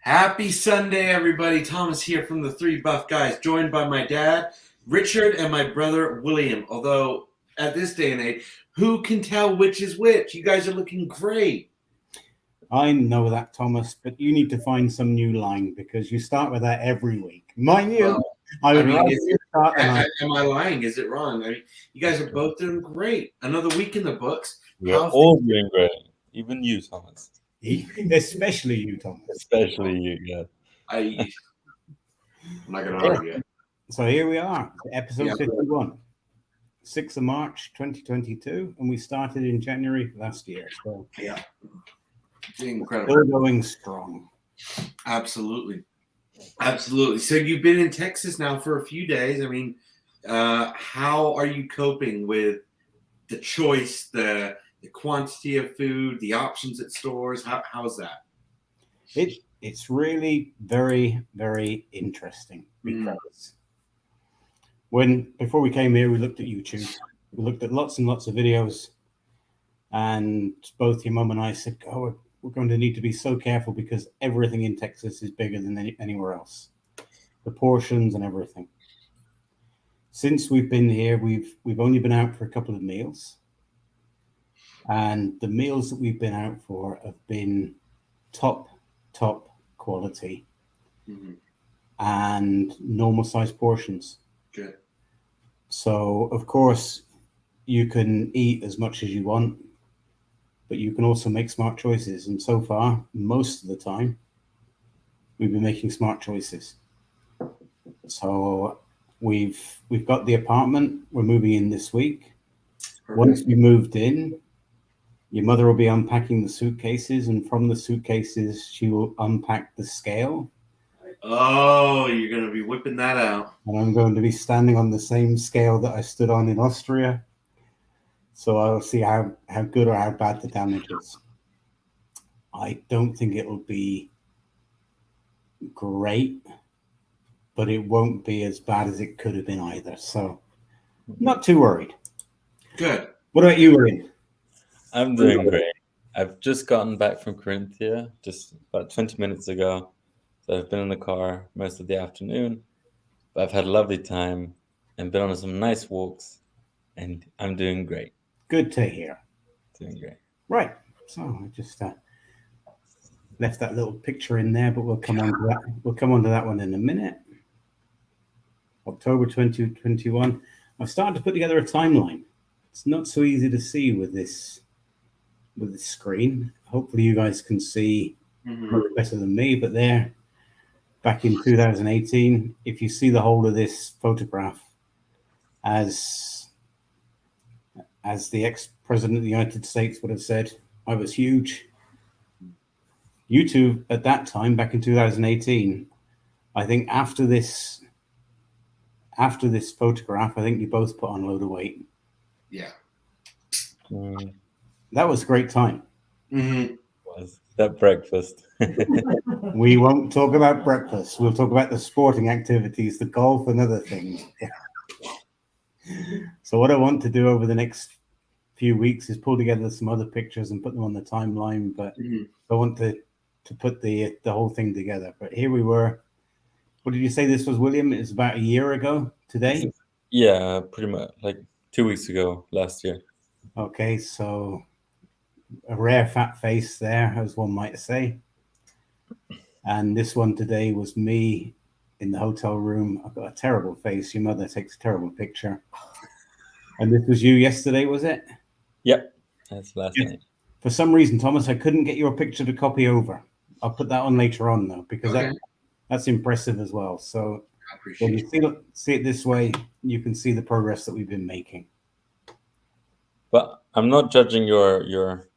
Happy Sunday, everybody. Thomas here from the Three Buff Guys, joined by my dad, Richard, and my brother, William. Although, at this day and age, who can tell which is which? You guys are looking great. I know that, Thomas, but you need to find some new line because you start with that every week. Mind you, am I lying? Is it wrong? I mean, you guys are both doing great. Another week in the books. We're all doing great. Even you, Thomas. Especially you, Thomas. Especially you, yeah. I'm not going to argue. So here we are, episode 51, 6th of March, 2022, and we started in January last year. So yeah, incredible. Still going strong. Absolutely. Absolutely. So you've been in Texas now for a few days. I mean, how are you coping with the choice, the quantity of food, the options at stores? How's that? It's really very, very interesting because before we came here, we looked at YouTube. We looked at lots and lots of videos, and both your mum and I said, "Oh, we're going to need to be so careful because everything in Texas is bigger than anywhere else. The portions and everything." Since we've been here, we've only been out for a couple of meals. And the meals that we've been out for have been top quality and normal size portions. Good. So, of course, you can eat as much as you want, but you can also make smart choices. And so far, most of the time, we've been making smart choices. So we've got the apartment. We're moving in this week. Perfect. Once we moved in, your mother will be unpacking the suitcases, and from the suitcases, she will unpack the scale. Oh, you're going to be whipping that out. And I'm going to be standing on the same scale that I stood on in Austria. So I'll see how good or how bad the damage is. I don't think it'll be great, but it won't be as bad as it could have been either. So not too worried. Good. What about you, William? I'm doing great. I've just gotten back from Corinthia just about 20 minutes ago. So I've been in the car most of the afternoon, but I've had a lovely time and been on some nice walks, and I'm doing great. Good to hear. Doing great. Right. So I just left that little picture in there, but we'll come on to that. We'll come on to that one in a minute. October 2021. I've started to put together a timeline. It's not so easy to see with this screen. Hopefully you guys can see better than me, but there, back in 2018, if you see the whole of this photograph, as the ex-president of the United States would have said, I was huge. You two at that time, back in 2018, I think after this photograph, I think you both put on a load of weight. Yeah. That was a great time. Was that breakfast? We won't talk about breakfast. We'll talk about the sporting activities, the golf and other things. So what I want to do over the next few weeks is pull together some other pictures and put them on the timeline. But I want to put the whole thing together. But here we were. What did you say this was, William? It was about a year ago today? Yeah, pretty much like 2 weeks ago last year. Okay, so a rare fat face there, as one might say. And this one today was me in the hotel room. I've got a terrible face. Your mother takes a terrible picture. And this was you yesterday, was it? Yep, that's last night. For some reason, Thomas, I couldn't get your picture to copy over. I'll put that on later on, though, because that's impressive as well. So when you see it this way, you can see the progress that we've been making. But I'm not judging your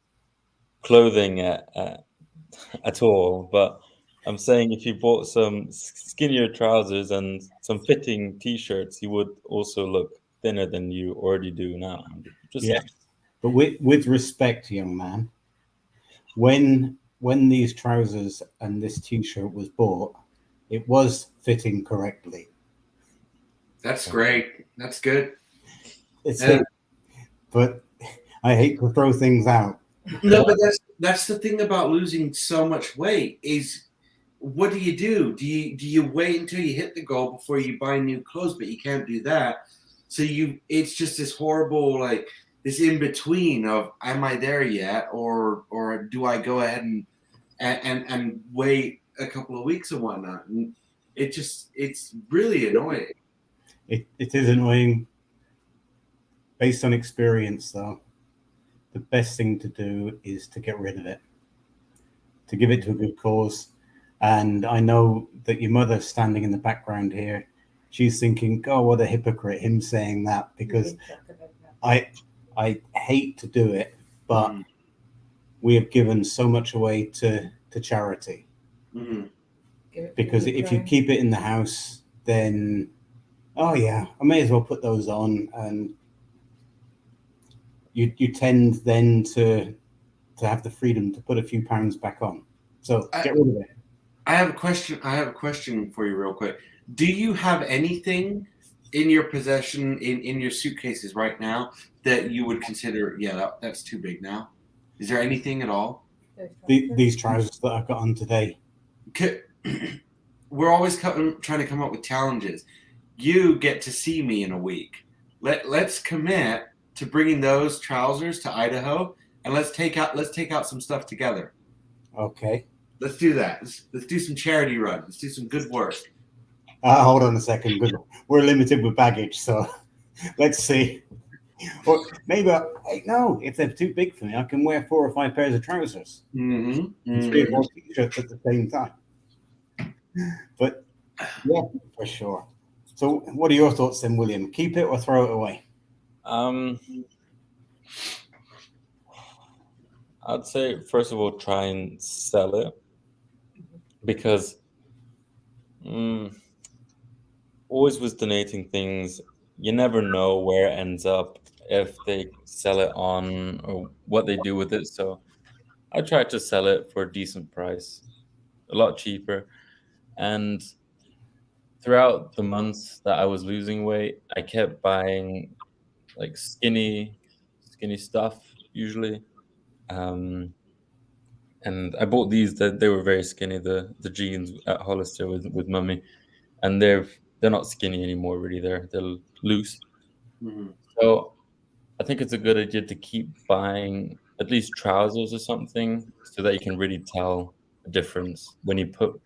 clothing at all, but I'm saying if you bought some skinnier trousers and some fitting t-shirts, you would also look thinner than you already do now. Yes, but with respect, young man, when these trousers and this t-shirt was bought, it was fitting correctly. That's great. That's good. But I hate to throw things out. No, but that's the thing about losing so much weight is what do? Do you wait until you hit the goal before you buy new clothes? But you can't do that. So it's just this horrible, like, this in between of, am I there yet, or do I go ahead and wait a couple of weeks or whatnot? And it's really annoying. It is annoying. Based on experience, though, the best thing to do is to get rid of it, to give it to a good cause. And I know that your mother's standing in the background here. She's thinking, "God, what a hypocrite, him saying that," because I hate to do it, but we have given so much away to charity. Because if you keep it in the house, then, oh yeah, I may as well put those on, and you tend then to have the freedom to put a few pounds back on. So get rid of it. I have a question for you real quick. Do you have anything in your possession, in your suitcases right now, that you would consider, that's too big now? Is there anything at all? These trousers that I've got on today. We're always trying to come up with challenges. You get to see me in a week. Let's commit to bringing those trousers to Idaho, and let's take out some stuff together. Okay. Let's do that. Let's do some charity run. Let's do some good work. Hold on a second. We're limited with baggage, so let's see. Or maybe no. If they're too big for me, I can wear 4 or 5 pairs of trousers and 3 or 4 t-shirts at the same time. But yeah, for sure. So, what are your thoughts then, William? Keep it or throw it away? I'd say, first of all, try and sell it, because always with donating things, you never know where it ends up, if they sell it on or what they do with it. So I tried to sell it for a decent price, a lot cheaper. And throughout the months that I was losing weight, I kept buying like skinny stuff usually. And I bought these, that they were very skinny, the jeans at Hollister with Mummy, and they're not skinny anymore really, they're loose. So I think it's a good idea to keep buying at least trousers or something, so that you can really tell a difference when you put,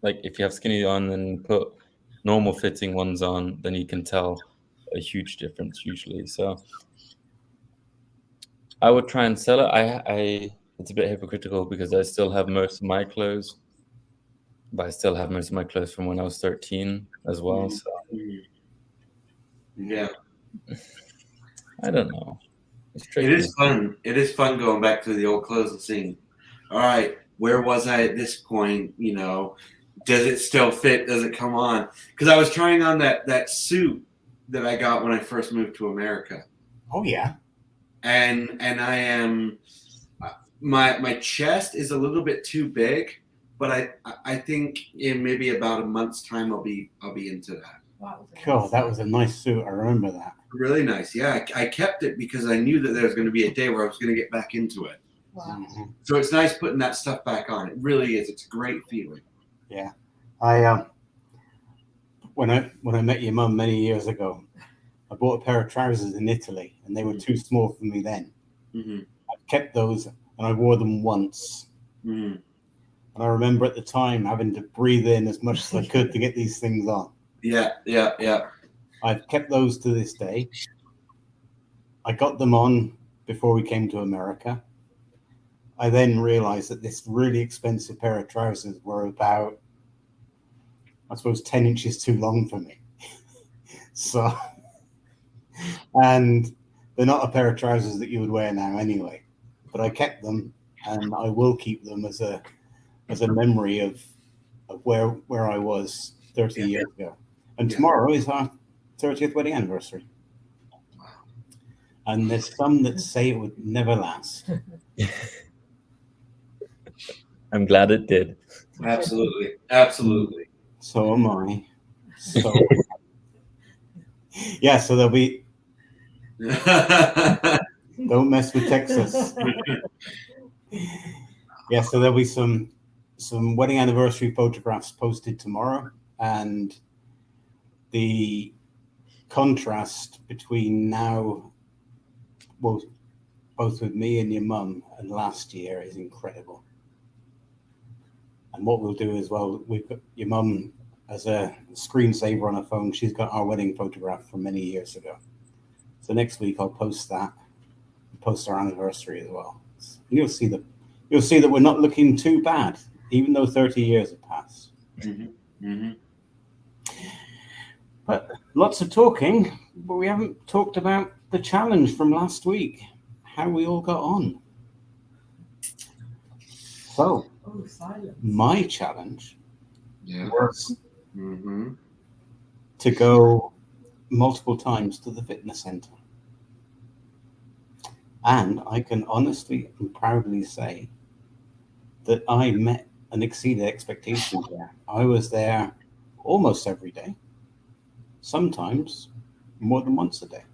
like, if you have skinny on and put normal fitting ones on, then you can tell a huge difference usually. So I would try and sell it. It's a bit hypocritical because I still have most of my clothes, but I still have most of my clothes from when I was 13 as well. So yeah, I don't know. It's tricky. It is fun. It is fun going back to the old clothes and seeing, all right, where was I at this point? You know, does it still fit? Does it come on? Because I was trying on that suit that I got when I first moved to America. Oh yeah. And I am, my chest is a little bit too big, but I think in maybe about a month's time I'll be into that. Wow, cool. That was a nice suit. I remember that. Really nice. Yeah, I kept it because I knew that there was going to be a day where I was going to get back into it. Wow. So it's nice putting that stuff back on. It really is. It's a great feeling. Yeah. I when I met your mum many years ago, I bought a pair of trousers in Italy, and they were too small for me then. I kept those, and I wore them once. And I remember at the time having to breathe in as much as I could to get these things on. Yeah. I've kept those to this day. I got them on before we came to America. I then realized that this really expensive pair of trousers were about, I suppose, 10 inches too long for me. So, and they're not a pair of trousers that you would wear now anyway. But I kept them, and I will keep them as a memory of where I was 30 years ago. And tomorrow is our 30th wedding anniversary. And there's some that say it would never last. I'm glad it did. Absolutely. So am I. So yeah, so there'll be don't mess with Texas. Yeah, so there'll be some some wedding anniversary photographs posted tomorrow, and the contrast between now, well, both with me and your mum and last year is incredible. And what we'll do as well, we've got your mum as a screensaver on her phone. She's got our wedding photograph from many years ago. So next week I'll post that, post our anniversary as well. You'll see that we're not looking too bad, even though 30 years have passed. Mm-hmm. Mm-hmm. But lots of talking, but we haven't talked about the challenge from last week, how we all got on. So, my challenge was to go multiple times to the fitness center. And I can honestly and proudly say that I met and exceeded expectations there. I was there almost every day, sometimes more than once a day.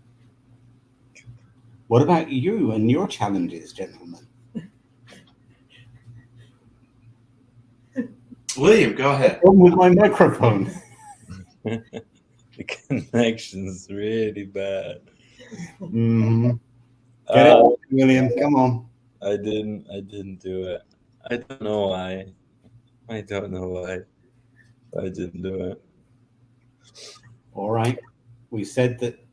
What about you and your challenges, gentlemen? William, go ahead. What's wrong with my microphone? The connection's really bad. Mm-hmm. Get it, William, come on. I didn't do it. I don't know why. I don't know why I didn't do it. All right. We said that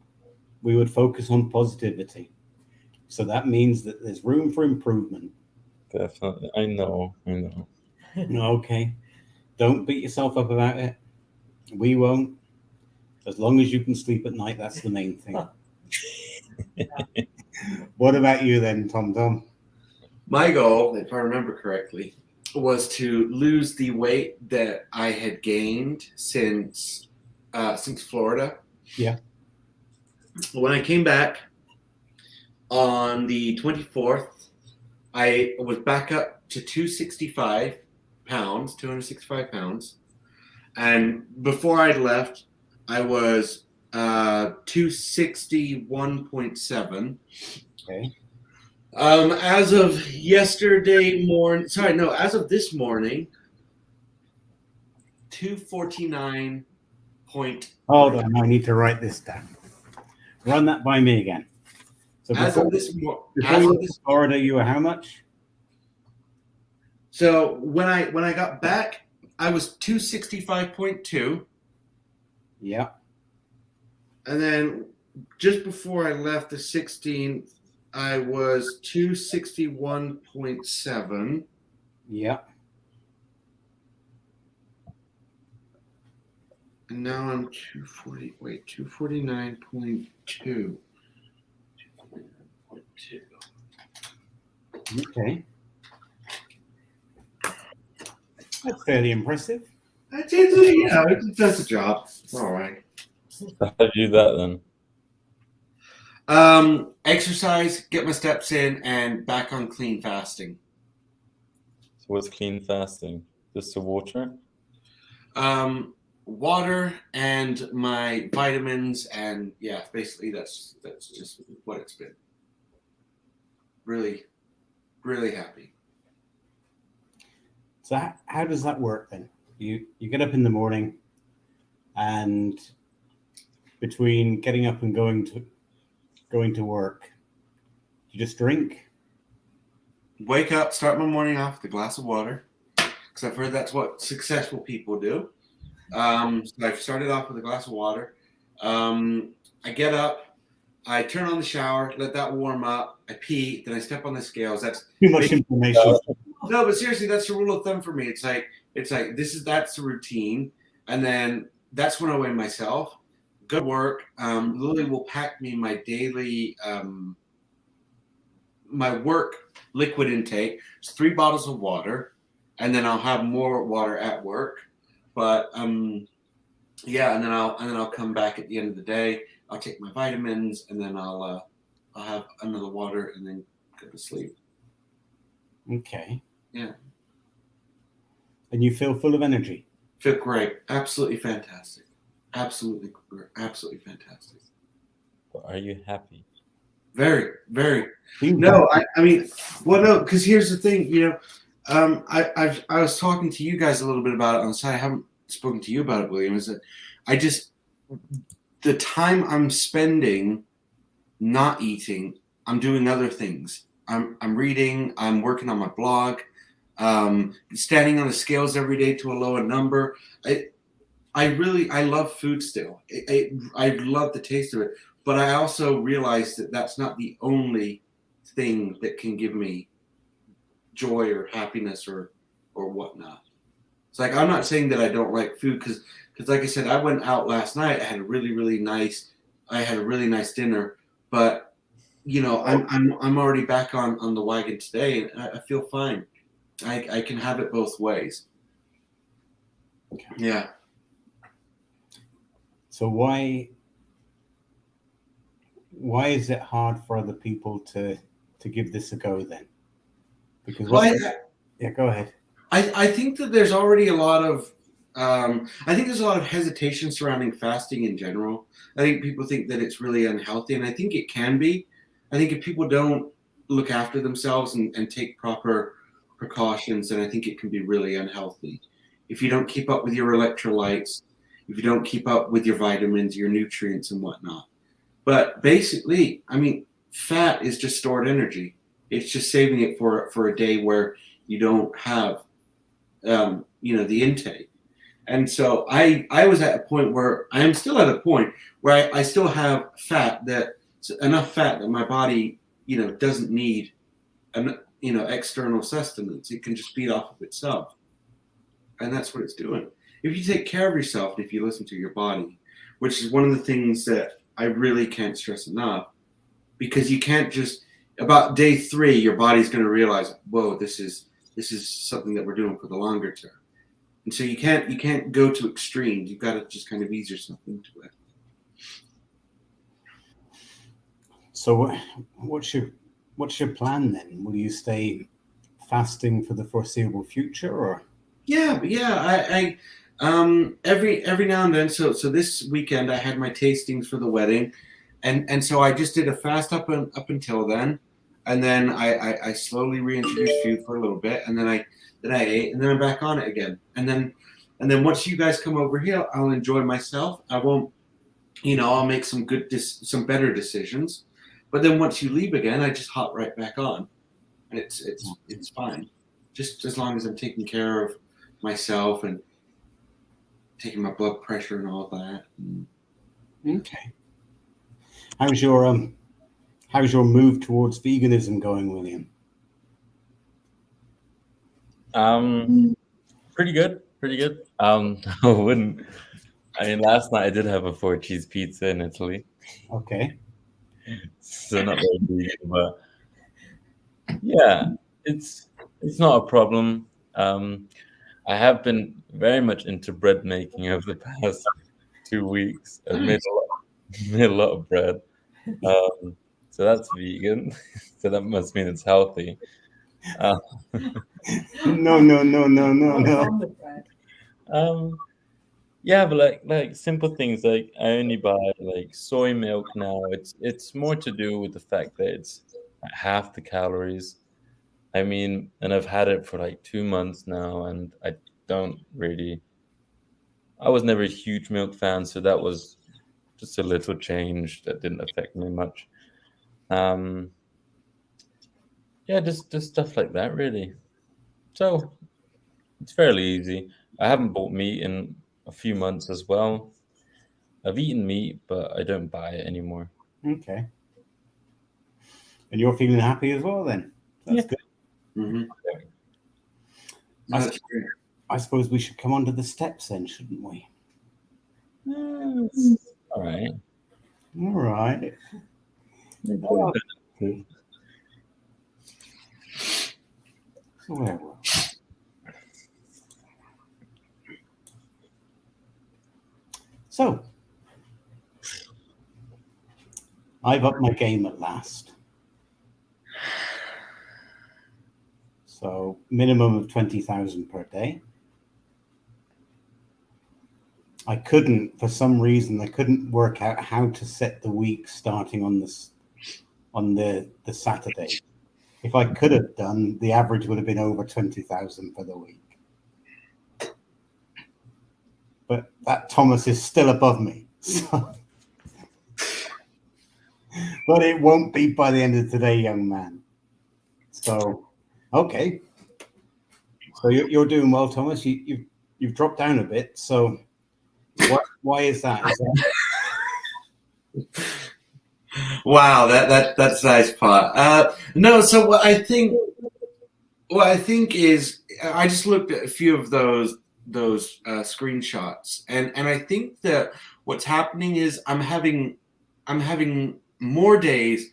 we would focus on positivity. So that means that there's room for improvement. Definitely. I know. Okay. Don't beat yourself up about it. We won't. As long as you can sleep at night, that's the main thing. What about you then, Tom? My goal, if I remember correctly, was to lose the weight that I had gained since Florida. Yeah. When I came back on the 24th, I was back up to 265 pounds. And before I left, I was 261.7. Okay. As of as of this morning, 249. Hold on, I need to write this down. Run that by me again. So before Florida, you were how much? So when I got back, I was 265.2. Yeah. And then just before I left the 16th, I was 261.7. Yeah. And now I'm 249.2. Okay. That's fairly impressive. It does the job. All right. How do you do that then? Exercise, get my steps in, and back on clean fasting. So what's clean fasting? Just the water? Water and my vitamins, and yeah, basically that's just what it's been. Really, really happy. So how does that work then? You get up in the morning, and between getting up and going to work, you just drink? Wake up, start my morning off with a glass of water, because I've heard that's what successful people do. So I've started off with a glass of water. I get up, I turn on the shower, let that warm up. I pee, then I step on the scales. That's too much information. No, but seriously, that's the rule of thumb for me. It's like that's the routine, and then that's when I weigh myself. Go to work. Lily will pack me my daily my work liquid intake. It's 3 bottles of water, and then I'll have more water at work. But yeah, and then I'll come back at the end of the day. I'll take my vitamins, and then I'll have another water, and then go to sleep. Okay. Yeah. And you feel full of energy? Feel great. Absolutely fantastic. Absolutely fantastic. But are you happy? Very, very. No, I mean, well, no, because here's the thing, I was talking to you guys a little bit about it on the side. I haven't spoken to you about it, William. Is that the time I'm spending not eating, I'm doing other things. I'm reading. I'm working on my blog. Standing on the scales every day to a lower number. I love food still. I love the taste of it, but I also realize that that's not the only thing that can give me joy or happiness or whatnot. It's like I'm not saying that I don't like food because like I said, I went out last night. I had a really nice dinner, but I'm already back on the wagon today, and I feel fine. I can have it both ways. Okay. Yeah. So why is it hard for other people to give this a go then? Because yeah, go ahead. I think that there's already a lot of hesitation surrounding fasting in general. I think people think that it's really unhealthy, and I think it can be. I think if people don't look after themselves and take proper precautions, then I think it can be really unhealthy. If you don't keep up with your electrolytes, if you don't keep up with your vitamins, your nutrients, and whatnot. But basically, I mean, fat is just stored energy. It's just saving it for a day where you don't have, the intake. And so I was at a point where I am still at a point where I still have enough fat that my body, doesn't need external sustenance. It can just feed off of itself. And that's what it's doing. If you take care of yourself and if you listen to your body, which is one of the things that I really can't stress enough, because you can't just about day 3, your body's going to realize, whoa, this is something that we're doing for the longer term. And so you can't go to extremes. You've got to just kind of ease yourself into it. So what's your plan then? Will you stay fasting for the foreseeable future, or? Yeah. I every now and then. So this weekend I had my tastings for the wedding, and so I just did a fast up until then, and then I slowly reintroduced food for a little bit, and then I ate, and then I'm back on it again, and then once you guys come over here, I'll enjoy myself. I won't, I'll make some better decisions, but then once you leave again, I just hop right back on, and it's fine, just as long as I'm taking care of myself and taking my blood pressure and all that. Okay. How's your move towards veganism going, William? Pretty good. Last night I did have a 4-cheese pizza in Italy. Okay. So not very vegan, but yeah, it's not a problem. I have been very much into bread making over the past 2 weeks. I've made a lot of bread. So that's vegan. So that must mean it's healthy. No. Yeah, but like simple things like I only buy like soy milk now. It's more to do with the fact that it's half the calories. I mean, and I've had it for like 2 months now, and I was never a huge milk fan, so that was just a little change that didn't affect me much. Yeah, just stuff like that, really. So it's fairly easy. I haven't bought meat in a few months as well. I've eaten meat, but I don't buy it anymore. Okay. And you're feeling happy as well then? That's good. Mm-hmm. That's great. I suppose we should come onto the steps then, shouldn't we? All right. All right. Oh. So where were we? So I've upped my game at last. So minimum of 20,000 per day. For some reason, I couldn't work out how to set the week starting on the Saturday. if I could have done, the average would have been over 20,000 for the week. But that Thomas is still above me. So. But it won't be by the end of today, young man. So, okay. So you're doing well, Thomas. You've dropped down a bit. So why is that? Wow, that's a nice part. No, so what I think is I just looked at a few of those screenshots, and I think that what's happening is I'm having more days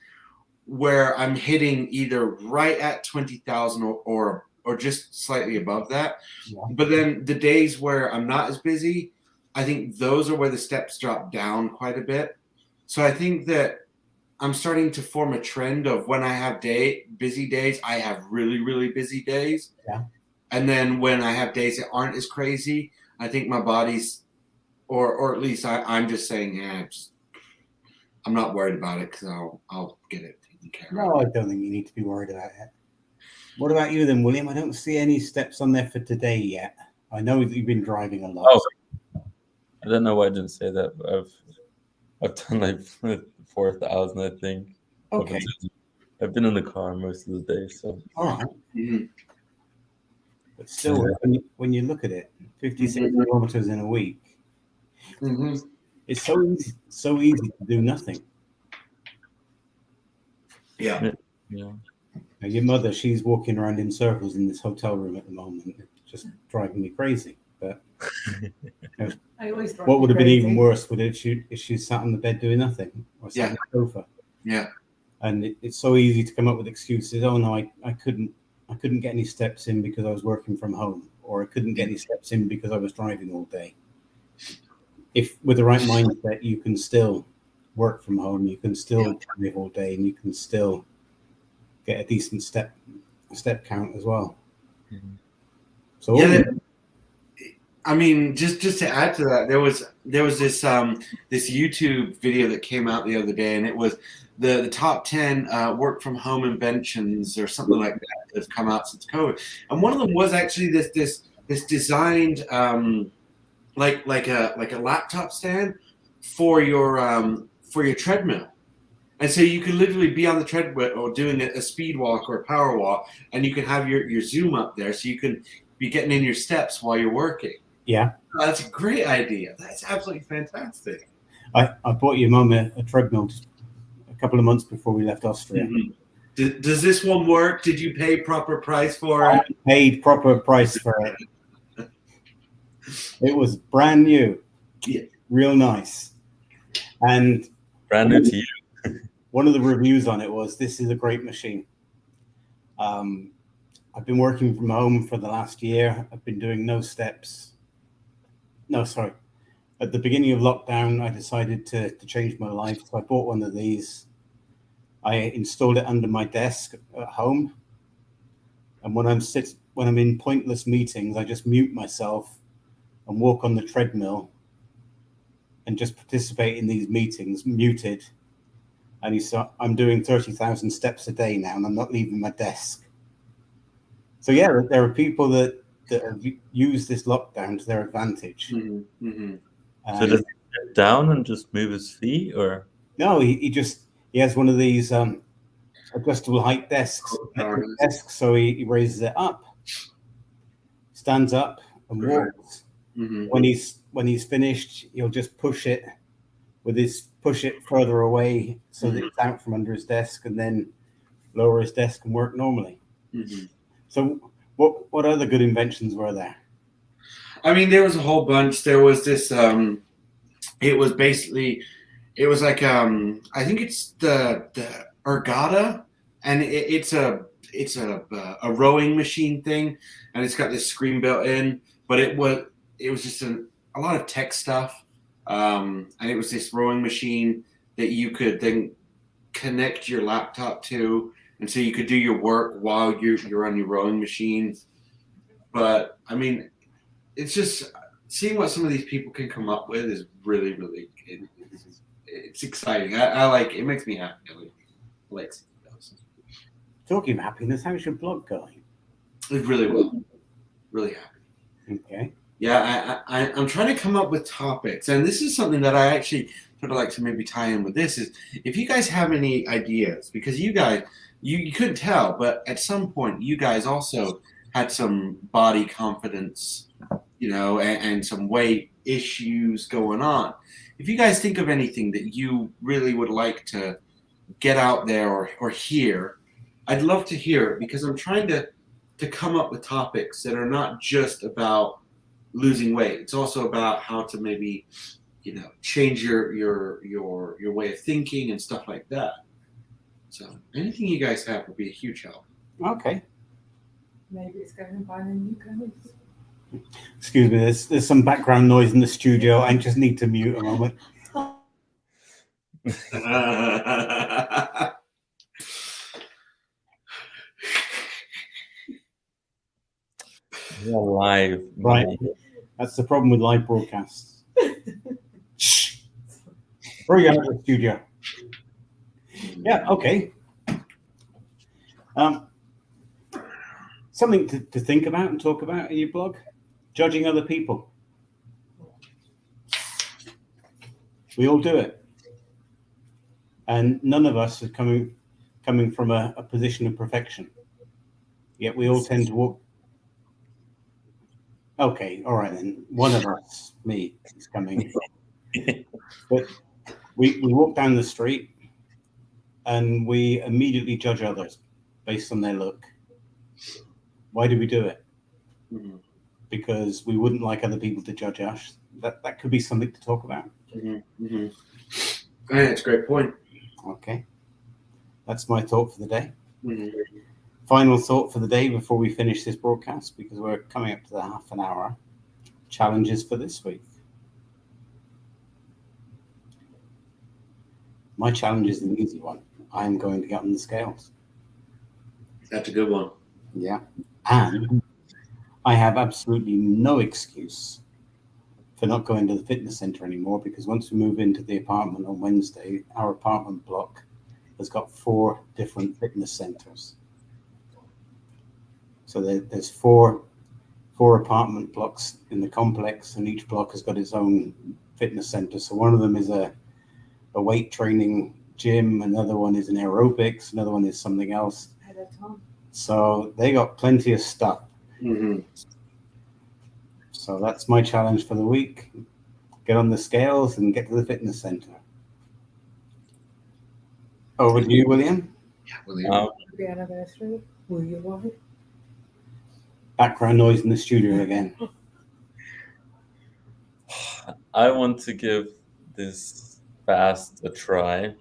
where I'm hitting either right at 20,000 or just slightly above that. Yeah. But then the days where I'm not as busy, I think those are where the steps drop down quite a bit. So I think that I'm starting to form a trend of when I have busy days, I have really, really busy days. Yeah. And then when I have days that aren't as crazy, I think my body's, or at least I'm just saying, yeah, I'm not worried about it because I'll get it taken care of. No, I don't think you need to be worried about it. What about you then, William? I don't see any steps on there for today yet. I know that you've been driving a lot. Oh, I don't know why I didn't say that, but I've done like 4,000, I think. Okay. I've been in the car most of the day, so. All right. Mm-hmm. But still, when you look at it, 56 kilometers in a week, it's so easy to do nothing. Yeah. Yeah. Now, your mother, she's walking around in circles in this hotel room at the moment, just driving me crazy. But I always what would have been even worse would if she sat on the bed doing nothing or sat on the sofa. Yeah. And it's so easy to come up with excuses. Oh no, I couldn't get any steps in because I was working from home, or I couldn't get any steps in because I was driving all day. If with the right mindset, you can still work from home, you can still drive all day, and you can still get a decent step count as well. Mm-hmm. So I mean, just to add to that, there was this this YouTube video that came out the other day, and it was the top 10 work from home inventions or something like that that's come out since COVID. And one of them was actually this designed like a laptop stand for your treadmill. And so you could literally be on the treadmill or doing a speed walk or a power walk, and you can have your Zoom up there, so you can be getting in your steps while you're working. Yeah, that's a great idea. That's absolutely fantastic. I bought your mum a treadmill just a couple of months before we left Austria. Mm-hmm. Does this one work? Did you pay proper price for it? I paid proper price for it. It was brand new, real nice, and brand new to you. One of the reviews on it was, "This is a great machine." I've been working from home for the last year. I've been doing no steps. No, sorry. At the beginning of lockdown, I decided to change my life. So I bought one of these. I installed it under my desk at home. And when I'm in pointless meetings, I just mute myself and walk on the treadmill and just participate in these meetings, muted. And I'm doing 30,000 steps a day now, and I'm not leaving my desk. So yeah, there are people that have used this lockdown to their advantage. Mm-hmm. Mm-hmm. So does he get down and just move his feet, or? No, he has one of these adjustable height desks. So he raises it up, stands up, and walks. Mm-hmm. When he's finished, he'll just push it further away so that it's out from under his desk, and then lower his desk and work normally. Mm-hmm. So what other good inventions were there? I mean, there was a whole bunch. There was this. It was like I think it's the Ergata, and it's a rowing machine thing, and it's got this screen built in. But it was just a lot of tech stuff, and it was this rowing machine that you could then connect your laptop to, and so you could do your work while you're on your rowing machine. But I mean, it's just seeing what some of these people can come up with is really, really it's exciting. I like it. Makes me happy. I like seeing those. Talking of happiness, how's your blog going? It's really well. Really happy. Okay. Yeah, I'm trying to come up with topics, and this is something that I actually sort of like to maybe tie in with this. Is if you guys have any ideas, because you guys, you couldn't tell, but at some point you guys also had some body confidence, and some weight issues going on. If you guys think of anything that you really would like to get out there or hear, I'd love to hear it, because I'm trying to come up with topics that are not just about losing weight. It's also about how to maybe, change your way of thinking and stuff like that. So anything you guys have would be a huge help. Okay. Maybe it's going to buy the new clothes. Excuse me, there's some background noise in the studio. I just need to mute a moment. Yeah, live. Right. That's the problem with live broadcasts. Shh. Throw you out of the studio. Yeah, okay. Something to think about and talk about in your blog. Judging other people. We all do it. And none of us are coming from a position of perfection. Yet we all tend to walk. Okay, all right then. One of us, me, is coming. But we walk down the street and we immediately judge others based on their look. Why do we do it? Mm-hmm. Because we wouldn't like other people to judge us. That could be something to talk about. Mm-hmm. Mm-hmm. That's a great point. Okay. That's my thought for the day. Mm-hmm. Final thought for the day before we finish this broadcast, because we're coming up to the half an hour. Challenges for this week. My challenge is an easy one. I'm going to get on the scales. That's a good one. Yeah. And I have absolutely no excuse for not going to the fitness center anymore, because once we move into the apartment on Wednesday, our apartment block has got 4 different fitness centers. So there's four apartment blocks in the complex, and each block has got its own fitness center. So one of them is a weight training gym, another one is an aerobics, another one is something else. So they got plenty of stuff. Mm-hmm. So that's my challenge for the week. Get on the scales and get to the fitness center. Over to you, William. Yeah, William. The anniversary. Will you want it? Background noise in the studio again. I want to give this fast a try.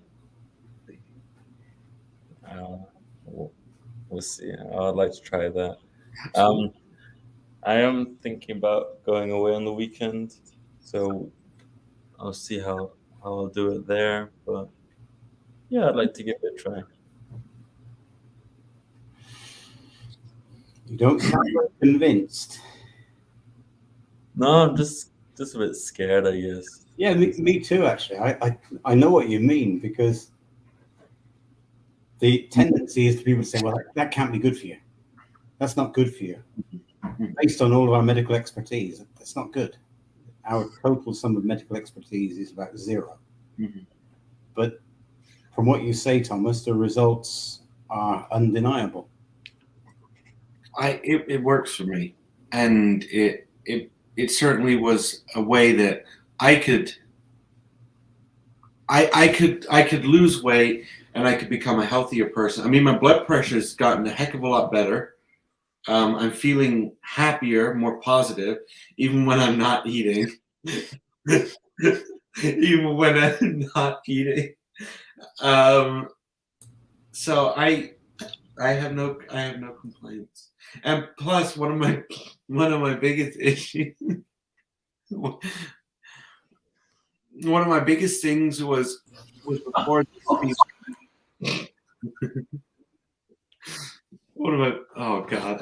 We'll see. I would like to try that. I am thinking about going away on the weekend, so I'll see how I'll do it there. But yeah, I'd like to give it a try. You don't sound very convinced. No, I'm just a bit scared, I guess. Yeah, me too, actually. I know what you mean, because the tendency is for people to say, well, that can't be good for you. That's not good for you. Based on all of our medical expertise, that's not good. Our total sum of medical expertise is about 0. Mm-hmm. But from what you say, Thomas, the results are undeniable. It works for me, and it certainly was a way that I could lose weight, and I could become a healthier person. I mean, my blood pressure has gotten a heck of a lot better. I'm feeling happier, more positive, even when I'm not eating. Even when I'm not eating. So I have no complaints. And plus, one of my biggest issues, one of my biggest things was before this. What am I? Oh God!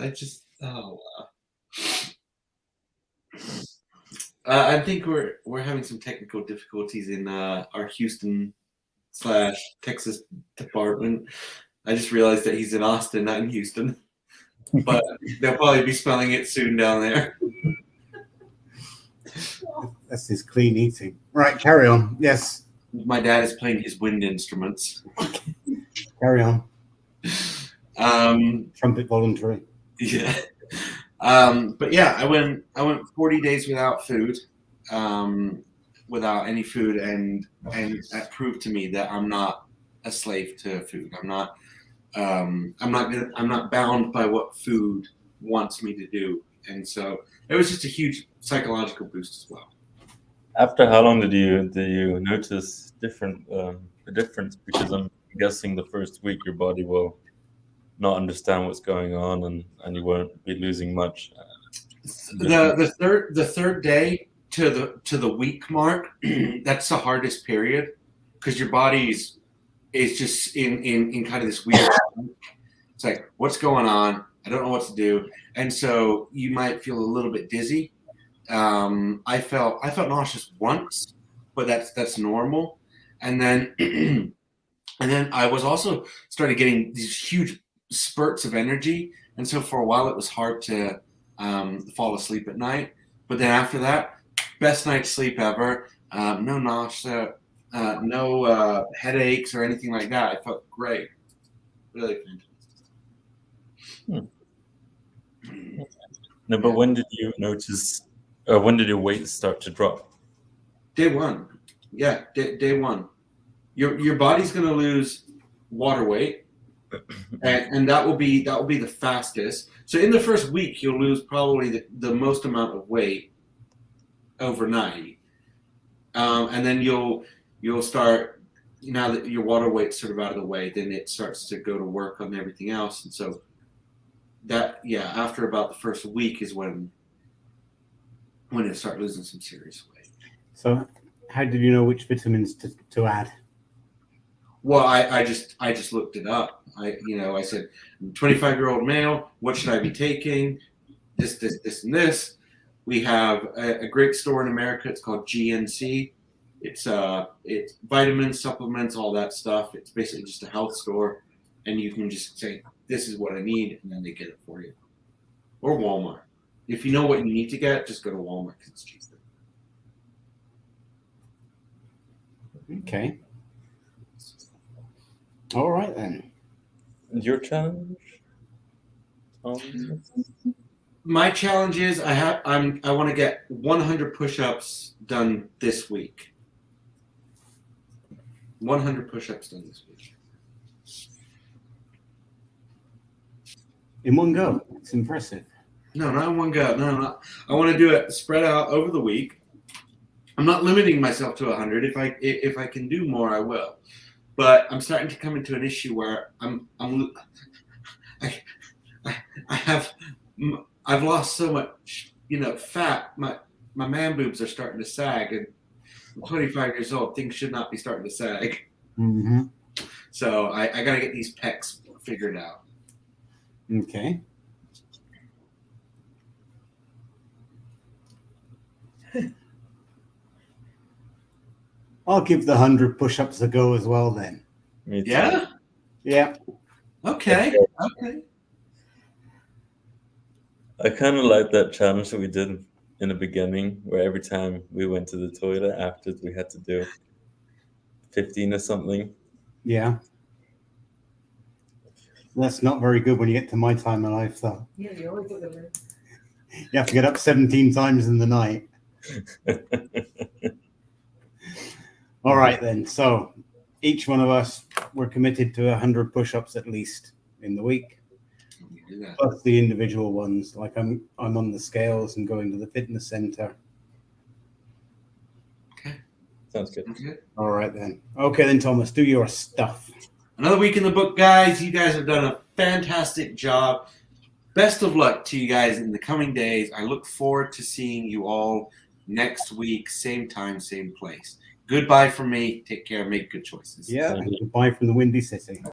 I think we're having some technical difficulties in our Houston / Texas department. I just realized that he's in Austin, not in Houston. But they'll probably be smelling it soon down there. That's his clean eating. Right, carry on. Yes, My dad is playing his wind instruments. carry on. Um, Trumpet voluntary. yeah. But yeah, I went 40 days without food, without any food, and that proved to me that I'm not a slave to food. I'm not bound by what food wants me to do. And so it was just a huge psychological boost as well. After how long did you notice the difference? Because I'm guessing the first week your body will not understand what's going on, and you won't be losing much. The third day to the week mark, that's the hardest period because your body's is just in kind of this weird. It's like, what's going on? I don't know what to do, and so you might feel a little bit dizzy. I felt nauseous once, but that's normal. And then I was also started getting these huge spurts of energy, and so for a while it was hard to fall asleep at night. But then after that, best night's sleep ever. No nausea, no headaches or anything like that. I felt great, really fantastic. No, but when did you notice? When did your weight start to drop? Day one, yeah, day one. Your body's going to lose water weight, and that will be the fastest. So in the first week, you'll lose probably the most amount of weight overnight, and then you'll start. Now that your water weight's sort of out of the way, then it starts to go to work on everything else, and so that after about the first week is when it start losing some serious weight. So, how did you know which vitamins to add? Well, I just looked it up. I said, I'm a 25-year-old male. What should I be taking? This, and this. We have a great store in America. It's called GNC. It's vitamins, supplements, all that stuff. It's basically just a health store, and you can just say, this is what I need, and then they get it for you. Or Walmart. If you know what you need to get, just go to Walmart because it's cheaper. Okay. All right then. Your challenge? My challenge is I want to get 100 push-ups done this week. 100 push-ups done this week. In one go. It's impressive. No, not in one go. No. I want to do it spread out over the week. I'm not limiting myself to 100. If I can do more, I will. But I'm starting to come into an issue where I've lost so much, fat. My man boobs are starting to sag, and I'm 25 years old. Things should not be starting to sag. Mm-hmm. So I got to get these pecs figured out. Okay. I'll give the 100 push-ups a go as well then. Me too. Yeah? Yeah. Okay. I kind of like that challenge that we did in the beginning, where every time we went to the toilet after, we had to do 15 or something. Yeah. That's not very good when you get to my time of life, though. Yeah, you always look at it. You have to get up 17 times in the night. All right, then. So each one of us, we're committed to 100 push-ups at least in the week, plus the individual ones. Like I'm on the scales and going to the fitness center. Okay. Sounds good. Okay. All right, then. Okay, then, Thomas, do your stuff. Another week in the book, guys. You guys have done a fantastic job. Best of luck to you guys in the coming days. I look forward to seeing you all next week, same time, same place. Goodbye from me. Take care. Make good choices. Yeah, and goodbye from the Windy City.